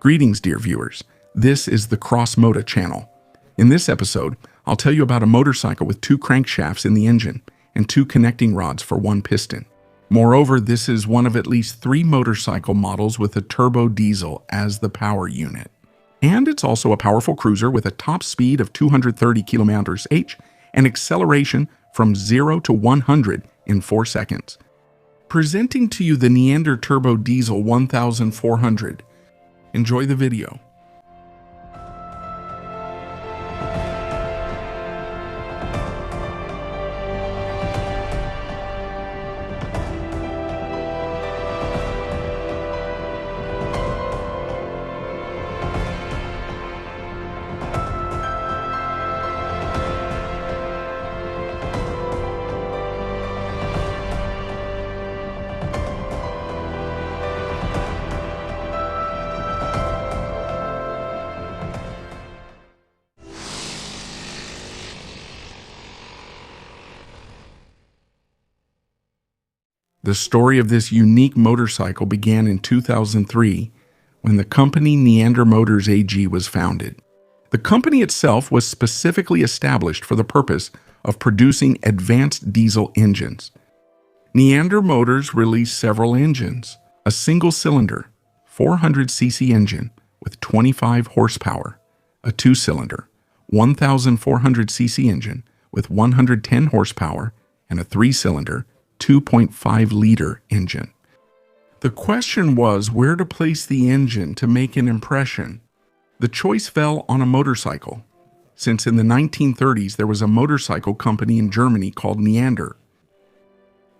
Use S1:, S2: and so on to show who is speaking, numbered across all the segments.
S1: Greetings, dear viewers. This is the Cross Motor channel. In this episode, I'll tell you about a motorcycle with 2 crankshafts in the engine and 2 connecting rods for 1 piston. Moreover, this is one of at least 3 motorcycle models with a turbo diesel as the power unit. And it's also a powerful cruiser with a top speed of 230 km/h and acceleration from 0 to 100 in 4 seconds. Presenting to you the Neander Turbo Diesel 1400. Enjoy the video. The story of this unique motorcycle began in 2003 when the company Neander Motors AG was founded. The company itself was specifically established for the purpose of producing advanced diesel engines. Neander Motors released several engines: a single-cylinder 400cc engine with 25 horsepower, a 2-cylinder 1,400cc engine with 110 horsepower, and a 3-cylinder 2.5-liter engine. The question was where to place the engine to make an impression. The choice fell on a motorcycle, since in the 1930s there was a motorcycle company in Germany called Neander.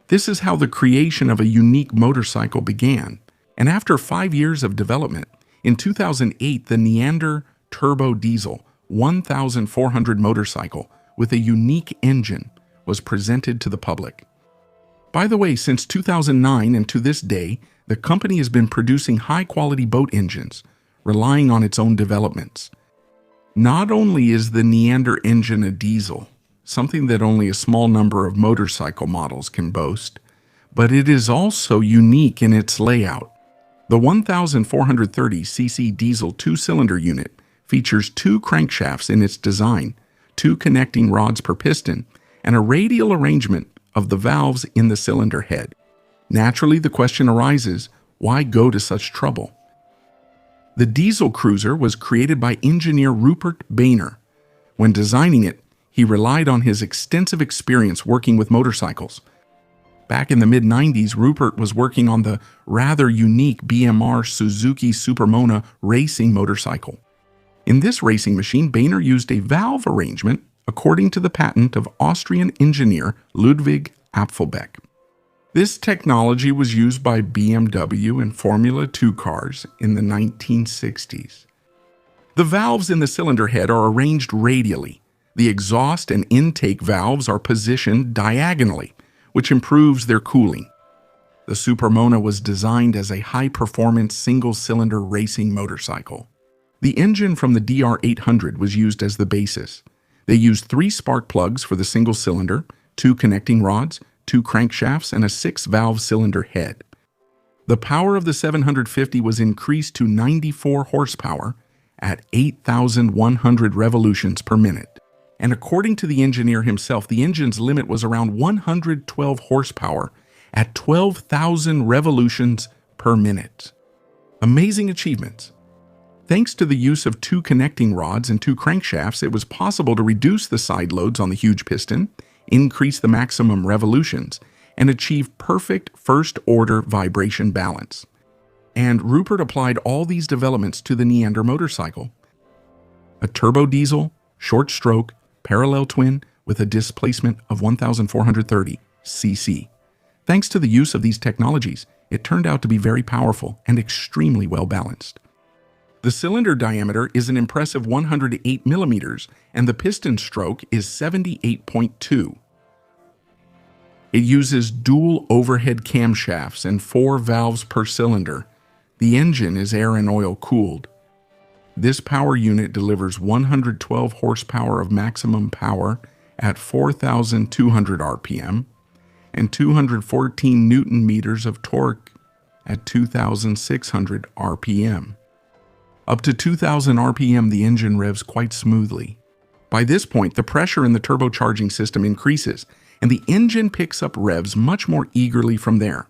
S1: This is how the creation of a unique motorcycle began, and after 5 years of development, in 2008 the Neander Turbo Diesel 1400 motorcycle with a unique engine was presented to the public. By the way, since 2009 and to this day, the company has been producing high-quality boat engines, relying on its own developments. Not only is the Neander engine a diesel, something that only a small number of motorcycle models can boast, but it is also unique in its layout. The 1430cc diesel 2-cylinder unit features 2 crankshafts in its design, 2 connecting rods per piston, and a radial arrangement of the valves in the cylinder head. Naturally, the question arises, why go to such trouble? The diesel cruiser was created by engineer Rupert Boehner. When designing it, he relied on his extensive experience working with motorcycles. Back in the mid-90s, Rupert was working on the rather unique BMR Suzuki Supermona racing motorcycle. In this racing machine, Boehner used a valve arrangement according to the patent of Austrian engineer Ludwig Apfelbeck. This technology was used by BMW and Formula 2 cars in the 1960s. The valves in the cylinder head are arranged radially. The exhaust and intake valves are positioned diagonally, which improves their cooling. The Supermona was designed as a high-performance single-cylinder racing motorcycle. The engine from the DR800 was used as the basis. They used 3 spark plugs for the single cylinder, 2 connecting rods, 2 crankshafts, and a 6-valve cylinder head. The power of the 750 was increased to 94 horsepower at 8,100 revolutions per minute. And according to the engineer himself, the engine's limit was around 112 horsepower at 12,000 revolutions per minute. Amazing achievements. Thanks to the use of 2 connecting rods and 2 crankshafts, it was possible to reduce the side loads on the huge piston, increase the maximum revolutions, and achieve perfect first-order vibration balance. And Rupert applied all these developments to the Neander motorcycle. A turbo diesel, short-stroke, parallel twin with a displacement of 1,430 cc. Thanks to the use of these technologies, it turned out to be very powerful and extremely well-balanced. The cylinder diameter is an impressive 108 millimeters, and the piston stroke is 78.2. It uses dual overhead camshafts and 4 valves per cylinder. The engine is air and oil cooled. This power unit delivers 112 horsepower of maximum power at 4,200 RPM and 214 Newton meters of torque at 2,600 RPM. Up to 2,000 RPM, the engine revs quite smoothly. By this point, the pressure in the turbocharging system increases, and the engine picks up revs much more eagerly from there.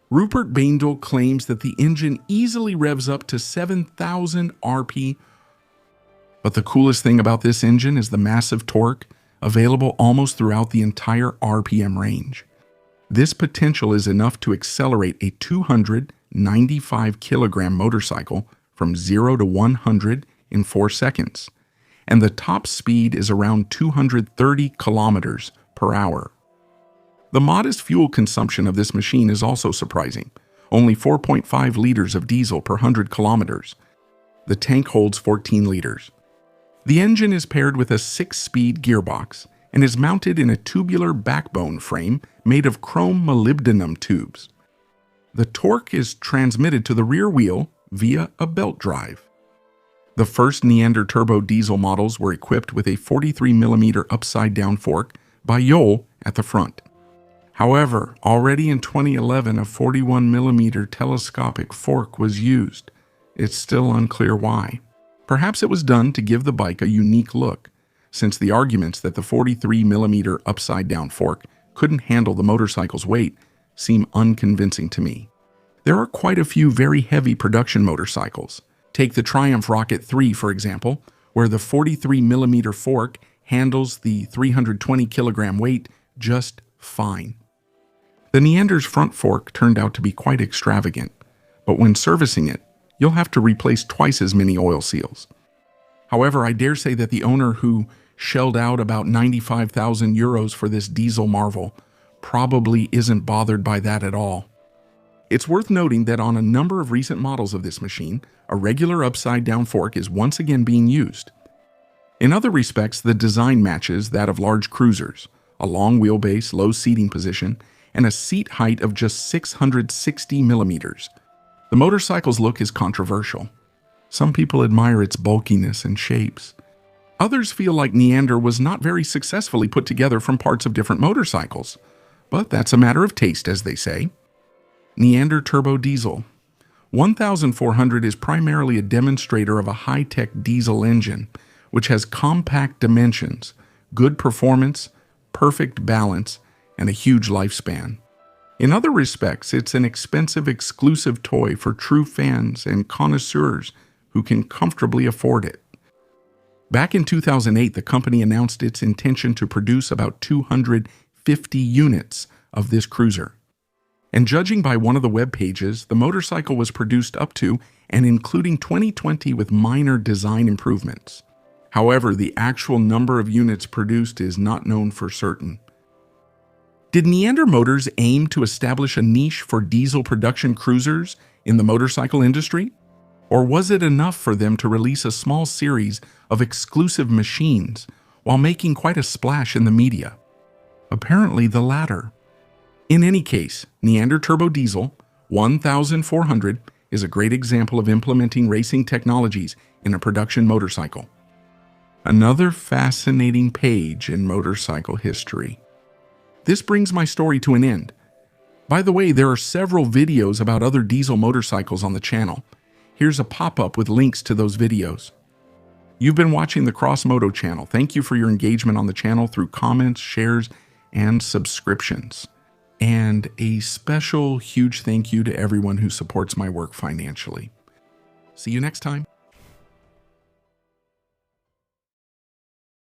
S1: Rupert Baindl claims that the engine easily revs up to 7,000 RP. But the coolest thing about this engine is the massive torque available almost throughout the entire RPM range. This potential is enough to accelerate a 295 kilogram motorcycle from 0 to 100 in 4 seconds, and the top speed is around 230 kilometers per hour. The modest fuel consumption of this machine is also surprising, only 4.5 liters of diesel per 100 kilometers. The tank holds 14 liters. The engine is paired with a 6-speed gearbox and is mounted in a tubular backbone frame made of chrome molybdenum tubes. The torque is transmitted to the rear wheel via a belt drive. The first Neander turbo diesel models were equipped with a 43mm upside-down fork by Yole at the front. However, already in 2011, a 41mm telescopic fork was used. It's still unclear why. Perhaps it was done to give the bike a unique look, since the arguments that the 43mm upside-down fork couldn't handle the motorcycle's weight seem unconvincing to me. There are quite a few very heavy production motorcycles. Take the Triumph Rocket 3, for example, where the 43mm fork handles the 320 kilogram weight just fine. The Neander's front fork turned out to be quite extravagant, but when servicing it, you'll have to replace twice as many oil seals. However, I dare say that the owner who shelled out about 95,000 euros for this diesel marvel probably isn't bothered by that at all. It's worth noting that on a number of recent models of this machine, a regular upside-down fork is once again being used. In other respects, the design matches that of large cruisers, a long wheelbase, low seating position, and a seat height of just 660 millimeters. The motorcycle's look is controversial. Some people admire its bulkiness and shapes. Others feel like Neander was not very successfully put together from parts of different motorcycles. But that's a matter of taste, as they say. Neander Turbo Diesel 1400 is primarily a demonstrator of a high-tech diesel engine, which has compact dimensions, good performance, perfect balance, and a huge lifespan. In other respects, it's an expensive, exclusive toy for true fans and connoisseurs who can comfortably afford it. Back in 2008, the company announced its intention to produce about 250 units of this cruiser. And judging by one of the web pages, the motorcycle was produced up to and including 2020 with minor design improvements. However, the actual number of units produced is not known for certain. Did Neander Motors aim to establish a niche for diesel production cruisers in the motorcycle industry? Or was it enough for them to release a small series of exclusive machines while making quite a splash in the media? Apparently the latter. In any case, Neander Turbo Diesel 1400 is a great example of implementing racing technologies in a production motorcycle. Another fascinating page in motorcycle history. This brings my story to an end. By the way, there are several videos about other diesel motorcycles on the channel. Here's a pop-up with links to those videos. You've been watching the CrossMoto channel. Thank you for your engagement on the channel through comments, shares, and subscriptions. And a special huge thank you to everyone who supports my work financially. See you next time.